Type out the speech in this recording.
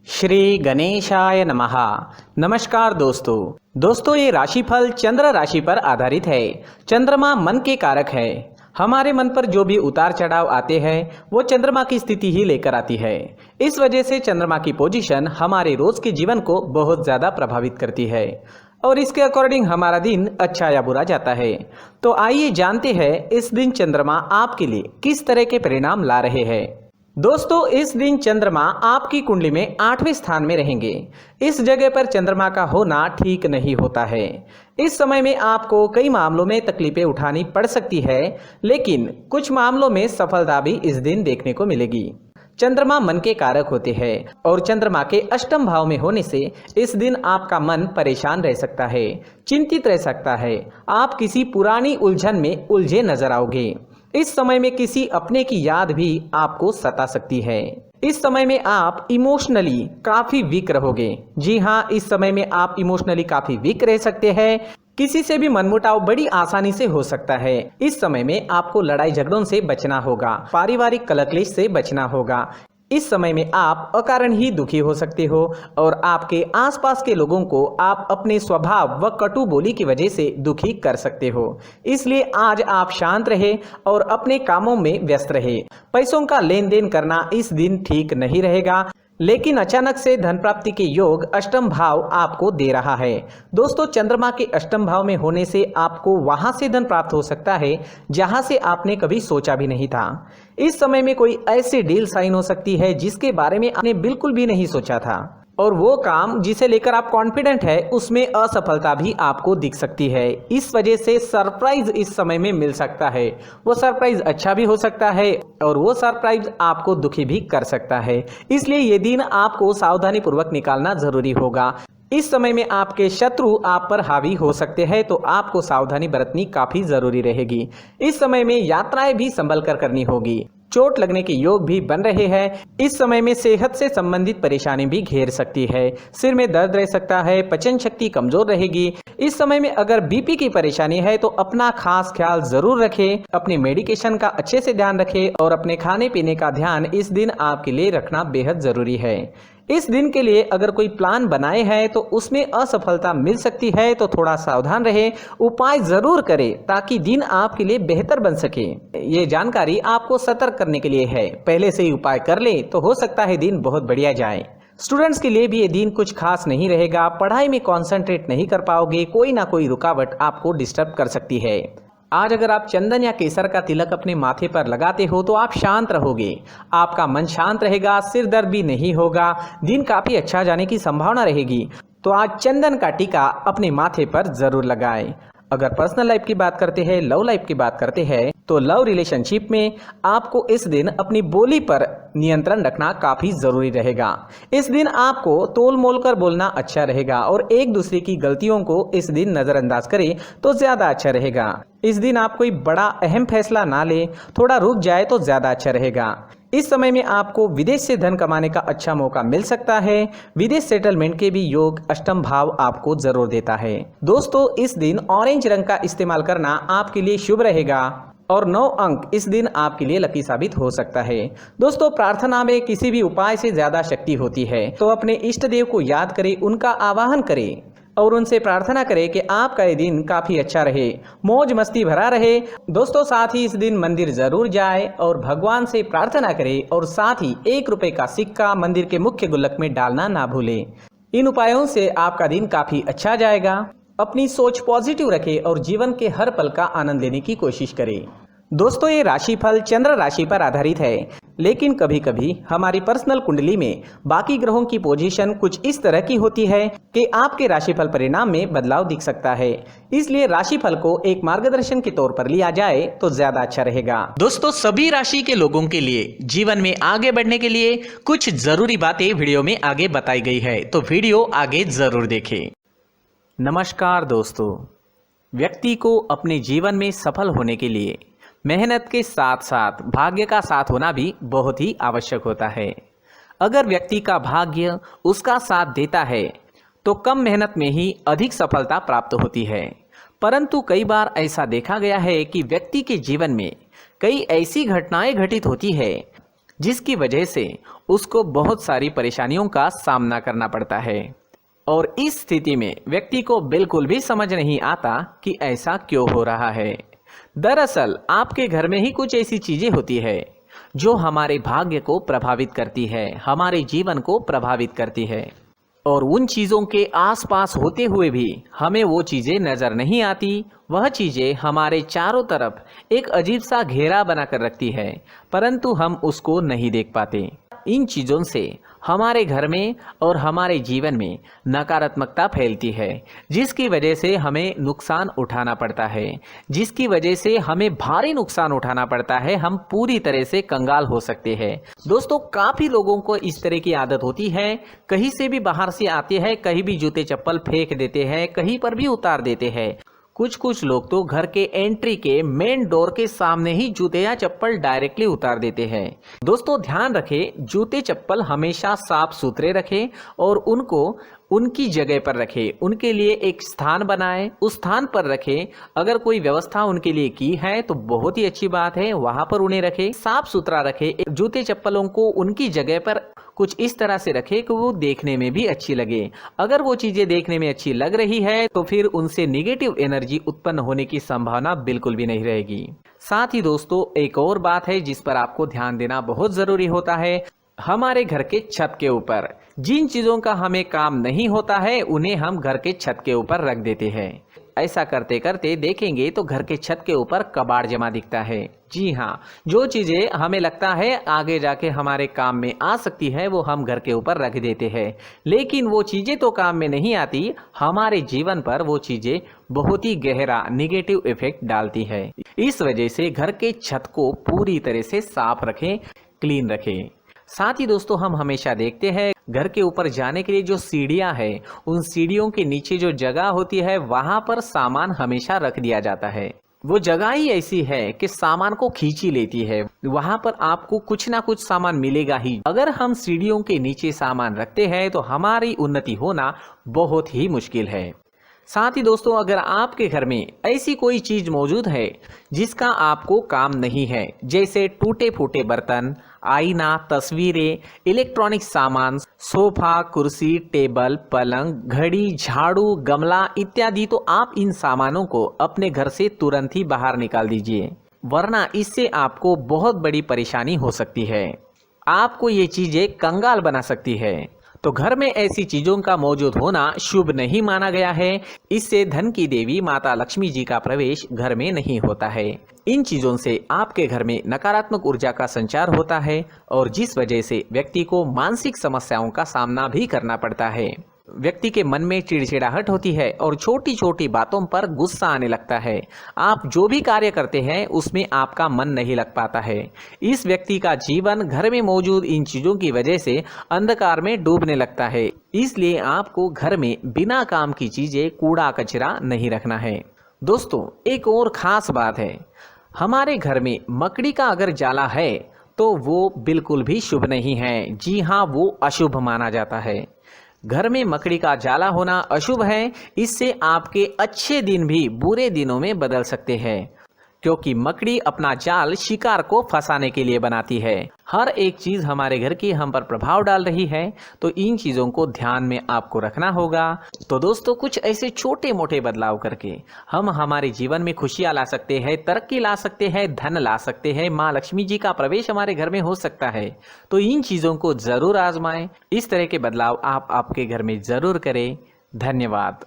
श्री गणेशाय नमः। नमस्कार दोस्तों ये राशिफल चंद्र राशि पर आधारित है। चंद्रमा मन के कारक है। हमारे मन पर जो भी उतार चढ़ाव आते हैं वो चंद्रमा की स्थिति ही लेकर आती है। इस वजह से चंद्रमा की पोजीशन हमारे रोज के जीवन को बहुत ज्यादा प्रभावित करती है और इसके अकॉर्डिंग हमारा दिन अच्छा या बुरा जाता है। तो आइए जानते हैं इस दिन चंद्रमा आपके लिए किस तरह के परिणाम ला रहे हैं। दोस्तों इस दिन चंद्रमा आपकी कुंडली में 8वें स्थान में रहेंगे। इस जगह पर चंद्रमा का होना ठीक नहीं होता है। इस समय में आपको कई मामलों में तकलीफें उठानी पड़ सकती है, लेकिन कुछ मामलों में सफलता भी इस दिन देखने को मिलेगी। चंद्रमा मन के कारक होते हैं और चंद्रमा के अष्टम भाव में होने से इस दिन आपका मन परेशान रह सकता है, चिंतित रह सकता है। आप किसी पुरानी उलझन में उलझे नजर आओगे। इस समय में किसी अपने की याद भी आपको सता सकती है। इस समय में आप इमोशनली काफी वीक रहोगे। जी हाँ, इस समय में आप इमोशनली काफी वीक रह सकते हैं। किसी से भी मनमुटाव बड़ी आसानी से हो सकता है। इस समय में आपको लड़ाई झगड़ों से बचना होगा, पारिवारिक कलह से बचना होगा। इस समय में आप अकारण ही दुखी हो सकते हो और आपके आसपास के लोगों को आप अपने स्वभाव व कटु बोली की वजह से दुखी कर सकते हो। इसलिए आज आप शांत रहे और अपने कामों में व्यस्त रहे। पैसों का लेन देन करना इस दिन ठीक नहीं रहेगा, लेकिन अचानक से धन प्राप्ति के योग अष्टम भाव आपको दे रहा है। दोस्तों चंद्रमा के अष्टम भाव में होने से आपको वहां से धन प्राप्त हो सकता है जहां से आपने कभी सोचा भी नहीं था। इस समय में कोई ऐसी डील साइन हो सकती है जिसके बारे में आपने बिल्कुल भी नहीं सोचा था और वो काम जिसे लेकर आप कॉन्फिडेंट है उसमें असफलता भी आपको दिख सकती है। इस वजह से सरप्राइज इस समय में मिल सकता है। वो सरप्राइज अच्छा भी हो सकता है और वो सरप्राइज आपको दुखी भी कर सकता है। इसलिए ये दिन आपको सावधानी पूर्वक निकालना जरूरी होगा। इस समय में आपके शत्रु आप पर हावी हो सकते हैं, तो आपको सावधानी बरतनी काफी जरूरी रहेगी। इस समय में यात्राएं भी संभल कर करनी होगी। चोट लगने के योग भी बन रहे हैं। इस समय में सेहत से संबंधित परेशानी भी घेर सकती है। सिर में दर्द रह सकता है, पचन शक्ति कमजोर रहेगी। इस समय में अगर बीपी की परेशानी है तो अपना खास ख्याल जरूर रखें। अपने मेडिकेशन का अच्छे से ध्यान रखें और अपने खाने पीने का ध्यान इस दिन आपके लिए रखना बेहद जरूरी है। इस दिन के लिए अगर कोई प्लान बनाए हैं तो उसमें असफलता मिल सकती है, तो थोड़ा सावधान रहे, उपाय जरूर करें ताकि दिन आपके लिए बेहतर बन सके। ये जानकारी आपको सतर्क करने के लिए है। पहले से ही उपाय कर ले तो हो सकता है दिन बहुत बढ़िया जाए। स्टूडेंट्स के लिए भी ये दिन कुछ खास नहीं रहेगा। पढ़ाई में कॉन्सेंट्रेट नहीं कर पाओगे, कोई ना कोई रुकावट आपको डिस्टर्ब कर सकती है। आज अगर आप चंदन या केसर का तिलक अपने माथे पर लगाते हो तो आप शांत रहोगे, आपका मन शांत रहेगा, सिर दर्द भी नहीं होगा, दिन काफी अच्छा जाने की संभावना रहेगी। तो आज चंदन का टीका अपने माथे पर जरूर लगाएं। अगर पर्सनल लाइफ की बात करते हैं, लव लाइफ की बात करते हैं, तो लव रिलेशनशिप में आपको इस दिन अपनी बोली पर नियंत्रण रखना काफी जरूरी रहेगा। इस दिन आपको तोल मोल कर बोलना अच्छा रहेगा और एक दूसरे की गलतियों को इस दिन नजरअंदाज करें तो ज्यादा अच्छा रहेगा। इस दिन आप कोई बड़ा अहम फैसला ना ले, थोड़ा रुक जाए तो ज्यादा अच्छा रहेगा। इस समय में आपको विदेश से धन कमाने का अच्छा मौका मिल सकता है। विदेश सेटलमेंट के भी योग अष्टम भाव आपको जरूर देता है। दोस्तों इस दिन ऑरेंज रंग का इस्तेमाल करना आपके लिए शुभ रहेगा और 9 अंक इस दिन आपके लिए लकी साबित हो सकता है। दोस्तों प्रार्थना में किसी भी उपाय से ज्यादा शक्ति होती है, तो अपने इष्ट देव को याद करें, उनका आवाहन करें और उनसे प्रार्थना करें कि आपका ये दिन काफी अच्छा रहे, मौज मस्ती भरा रहे। दोस्तों साथ ही इस दिन मंदिर जरूर जाए और भगवान से प्रार्थना करें और साथ ही 1 रुपए का सिक्का मंदिर के मुख्य गुल्लक में डालना ना भूलें। इन उपायों से आपका दिन काफी अच्छा जाएगा। अपनी सोच पॉजिटिव रखें और जीवन के हर पल का आनंद लेने की कोशिश करें। दोस्तों ये राशिफल चंद्र राशि पर आधारित है, लेकिन कभी कभी हमारी पर्सनल कुंडली में बाकी ग्रहों की पोजीशन कुछ इस तरह की होती है कि आपके राशिफल परिणाम में बदलाव दिख सकता है। इसलिए राशिफल को एक मार्गदर्शन के तौर पर लिया जाए तो ज्यादा अच्छा रहेगा। दोस्तों सभी राशि के लोगों के लिए जीवन में आगे बढ़ने के लिए कुछ जरूरी बातें वीडियो में आगे बताई गई है, तो वीडियो आगे जरूर देखें। नमस्कार दोस्तों, व्यक्ति को अपने जीवन में सफल होने के लिए मेहनत के साथ साथ भाग्य का साथ होना भी बहुत ही आवश्यक होता है। अगर व्यक्ति का भाग्य उसका साथ देता है तो कम मेहनत में ही अधिक सफलता प्राप्त होती है। परंतु कई बार ऐसा देखा गया है कि व्यक्ति के जीवन में कई ऐसी घटनाएं घटित होती है जिसकी वजह से उसको बहुत सारी परेशानियों का सामना करना पड़ता है। और इस स्थिति में व्यक्ति को बिल्कुल भी समझ नहीं आता कि ऐसा क्यों हो रहा है। दरअसल आपके घर में ही कुछ ऐसी चीजें होती है जो हमारे भाग्य को प्रभावित करती है, हमारे जीवन को प्रभावित करती है, और उन चीज़ों के आसपास होते हुए भी हमें वो चीज़ें नज़र नहीं आती। वह चीज़ें हमारे चारों तरफ एक अजीब सा घेरा बनाकर रखती है, परंतु हम उसको नहीं देख पाते। इन चीज़ों से हमारे घर में और हमारे जीवन में नकारात्मकता फैलती है, जिसकी वजह से हमें नुकसान उठाना पड़ता है, जिसकी वजह से हमें भारी नुकसान उठाना पड़ता है। हम पूरी तरह से कंगाल हो सकते हैं। दोस्तों, काफ़ी लोगों को इस तरह की आदत होती है, कहीं से भी बाहर से आते हैं, कहीं भी जूते चप्पल फेंक देते हैं, कहीं पर भी उतार देते हैं। कुछ लोग तो घर के एंट्री के मेन डोर के सामने ही जूते या चप्पल डायरेक्टली उतार देते हैं। दोस्तों, ध्यान रखें, जूते चप्पल हमेशा साफ सुथरे रखें और उनको उनकी जगह पर रखें। उनके लिए एक स्थान बनाएं, उस स्थान पर रखें। अगर कोई व्यवस्था उनके लिए की है तो बहुत ही अच्छी बात है, वहां पर उन्हें रखें, साफ सुथरा रखें। जूते चप्पलों को उनकी जगह पर कुछ इस तरह से रखें कि वो देखने में भी अच्छी लगे। अगर वो चीजें देखने में अच्छी लग रही है तो फिर उनसे नेगेटिव एनर्जी उत्पन्न होने की संभावना बिल्कुल भी नहीं रहेगी। साथ ही दोस्तों, एक और बात है जिस पर आपको ध्यान देना बहुत जरूरी होता है। हमारे घर के छत के ऊपर जिन चीजों का हमें काम नहीं होता है उन्हें हम घर के छत के ऊपर रख देते हैं। ऐसा करते करते देखेंगे तो घर के छत के ऊपर कबाड़ जमा दिखता है। जी हाँ, जो चीजें हमें लगता है आगे जाके हमारे काम में आ सकती है वो हम घर के ऊपर रख देते हैं, लेकिन वो चीजें तो काम में नहीं आती। हमारे जीवन पर वो चीजें बहुत ही गहरा नेगेटिव इफेक्ट डालती है। इस वजह से घर के छत को पूरी तरह से साफ रखें, क्लीन रखें। साथ ही दोस्तों, हम हमेशा देखते हैं घर के ऊपर जाने के लिए जो सीढ़ियां हैं, उन सीढ़ियों के नीचे जो जगह होती है वहां पर सामान हमेशा रख दिया जाता है। वो जगह ही ऐसी है कि सामान को खींची लेती है, वहां पर आपको कुछ ना कुछ सामान मिलेगा ही। अगर हम सीढ़ियों के नीचे सामान रखते हैं तो हमारी उन्नति होना बहुत ही मुश्किल है। साथ ही दोस्तों, अगर आपके घर में ऐसी कोई चीज मौजूद है जिसका आपको काम नहीं है, जैसे टूटे फूटे बर्तन, आईना, तस्वीरें, इलेक्ट्रॉनिक सामान, सोफा, कुर्सी, टेबल, पलंग, घड़ी, झाड़ू, गमला इत्यादि, तो आप इन सामानों को अपने घर से तुरंत ही बाहर निकाल दीजिए, वरना इससे आपको बहुत बड़ी परेशानी हो सकती है। आपको ये चीजें कंगाल बना सकती है। तो घर में ऐसी चीजों का मौजूद होना शुभ नहीं माना गया है। इससे धन की देवी माता लक्ष्मी जी का प्रवेश घर में नहीं होता है। इन चीजों से आपके घर में नकारात्मक ऊर्जा का संचार होता है और जिस वजह से व्यक्ति को मानसिक समस्याओं का सामना भी करना पड़ता है। व्यक्ति के मन में चिड़चिड़ाहट होती है और छोटी छोटी बातों पर गुस्सा आने लगता है। आप जो भी कार्य करते हैं उसमें आपका मन नहीं लग पाता है। इस व्यक्ति का जीवन घर में मौजूद इन चीजों की वजह से अंधकार में डूबने लगता है। इसलिए आपको घर में बिना काम की चीजें, कूड़ा कचरा नहीं रखना है। दोस्तों, एक और खास बात है, हमारे घर में मकड़ी का अगर जाला है तो वो बिल्कुल भी शुभ नहीं है। जी हाँ, वो अशुभ माना जाता है। घर में मकड़ी का जाला होना अशुभ है। इससे आपके अच्छे दिन भी बुरे दिनों में बदल सकते हैं, क्योंकि मकड़ी अपना जाल शिकार को फंसाने के लिए बनाती है। हर एक चीज हमारे घर की हम पर प्रभाव डाल रही है, तो इन चीजों को ध्यान में आपको रखना होगा। तो दोस्तों, कुछ ऐसे छोटे मोटे बदलाव करके हम हमारे जीवन में खुशियां ला सकते हैं, तरक्की ला सकते हैं, धन ला सकते हैं, माँ लक्ष्मी जी का प्रवेश हमारे घर में हो सकता है। तो इन चीजों को जरूर आजमाएं। इस तरह के बदलाव आप आपके घर में जरूर करें। धन्यवाद।